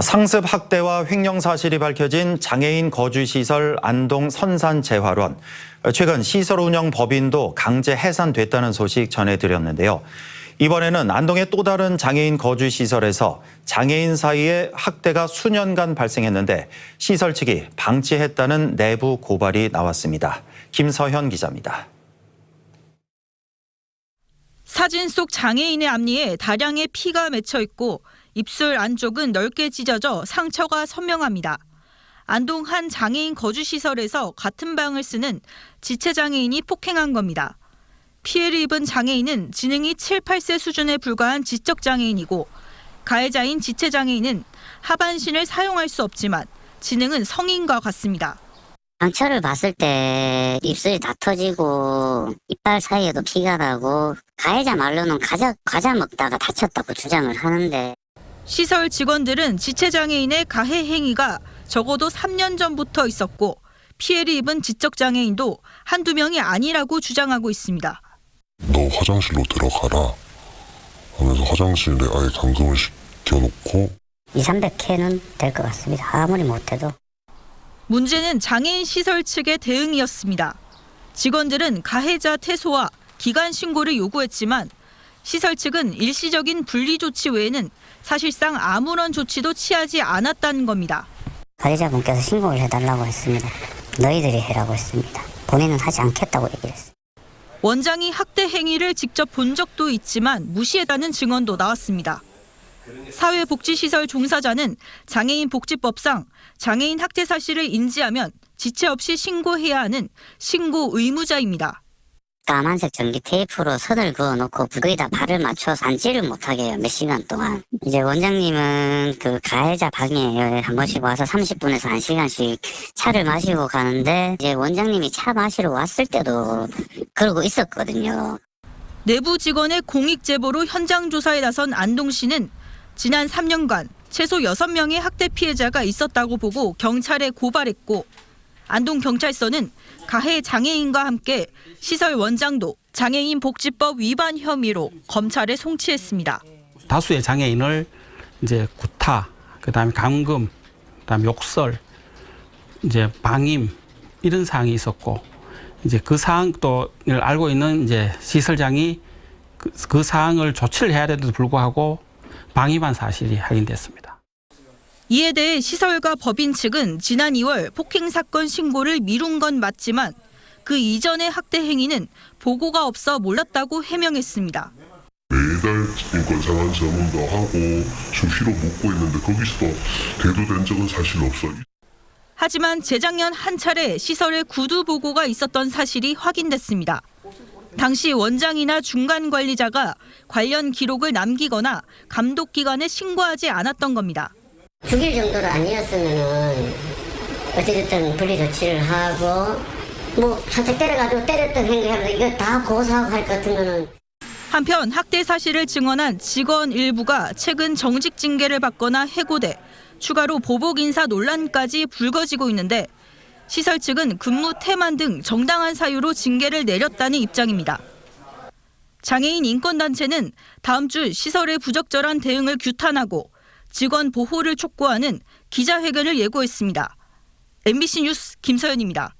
상습 학대와 횡령 사실이 밝혀진 장애인 거주시설 안동 선산재활원. 최근 시설 운영 법인도 강제 해산됐다는 소식 전해드렸는데요. 이번에는 안동의 또 다른 장애인 거주시설에서 장애인 사이에 학대가 수년간 발생했는데 시설 측이 방치했다는 내부 고발이 나왔습니다. 김서현 기자입니다. 사진 속 장애인의 앞니에 다량의 피가 맺혀 있고 입술 안쪽은 넓게 찢어져 상처가 선명합니다. 안동 한 장애인 거주시설에서 같은 방을 쓰는 지체장애인이 폭행한 겁니다. 피해를 입은 장애인은 지능이 7, 8세 수준에 불과한 지적장애인이고 가해자인 지체장애인은 하반신을 사용할 수 없지만 지능은 성인과 같습니다. 상처를 봤을 때 입술이 다 터지고 이빨 사이에도 피가 나고 가해자 말로는 과자 먹다가 다쳤다고 주장을 하는데 시설 직원들은 지체장애인의 가해 행위가 적어도 3년 전부터 있었고 피해를 입은 지적장애인도 한두 명이 아니라고 주장하고 있습니다. 너 화장실로 들어가라 하면서 화장실에 아예 감금을 시켜놓고 200~300회는 될 것 같습니다. 아무리 못해도. 문제는 장애인 시설 측의 대응이었습니다. 직원들은 가해자 퇴소와 기간 신고를 요구했지만 시설 측은 일시적인 분리 조치 외에는 사실상 아무런 조치도 취하지 않았다는 겁니다. 가해자분께서 신고를 해달라고 했습니다. 너희들이 해라고 했습니다. 본인은 하지 않겠다고 얘기를 했습니다. 원장이 학대 행위를 직접 본 적도 있지만 무시했다는 증언도 나왔습니다. 사회복지시설 종사자는 장애인 복지법상 장애인 학대 사실을 인지하면 지체 없이 신고해야 하는 신고 의무자입니다. 까만색 전기 테이프로 선을 그어놓고 거기다 발을 맞춰서 앉지를 못하게 해요. 몇 시간 동안. 이제 원장님은 그 가해자 방에 한 번씩 와서 30분에서 1시간씩 차를 마시고 가는데 이제 원장님이 차 마시러 왔을 때도 그러고 있었거든요. 내부 직원의 공익 제보로 현장 조사에 나선 안동시는 지난 3년간 최소 6명의 학대 피해자가 있었다고 보고 경찰에 고발했고 안동경찰서는 가해 장애인과 함께 시설 원장도 장애인 복지법 위반 혐의로 검찰에 송치했습니다. 다수의 장애인을 이제 구타, 그다음에 감금, 그다음에 욕설, 이제 방임 이런 사항이 있었고 이제 그 사항도 알고 있는 이제 시설장이 그 사항을 조치를 해야 되는데도 불구하고 방임한 사실이 확인됐습니다. 이에 대해 시설과 법인 측은 지난 2월 폭행 사건 신고를 미룬 건 맞지만 그 이전의 학대 행위는 보고가 없어 몰랐다고 해명했습니다. 매달 인권 상한 점검도 하고 수시로 묻고 있는데 거기서도 대두된 적은 사실 없어요. 하지만 재작년 한 차례 시설에 구두 보고가 있었던 사실이 확인됐습니다. 당시 원장이나 중간 관리자가 관련 기록을 남기거나 감독기관에 신고하지 않았던 겁니다. 죽일 정도로 아니었으면은 어찌됐든 분리 조치를 하고 뭐 살짝 때려가지고 때렸던 행위하면서 이거 다 고소하고 할 것 같으면은. 한편 학대 사실을 증언한 직원 일부가 최근 정직 징계를 받거나 해고돼 추가로 보복 인사 논란까지 불거지고 있는데 시설 측은 근무 태만 등 정당한 사유로 징계를 내렸다는 입장입니다. 장애인 인권단체는 다음 주 시설의 부적절한 대응을 규탄하고 직원 보호를 촉구하는 기자회견을 예고했습니다. MBC 뉴스 김서연입니다.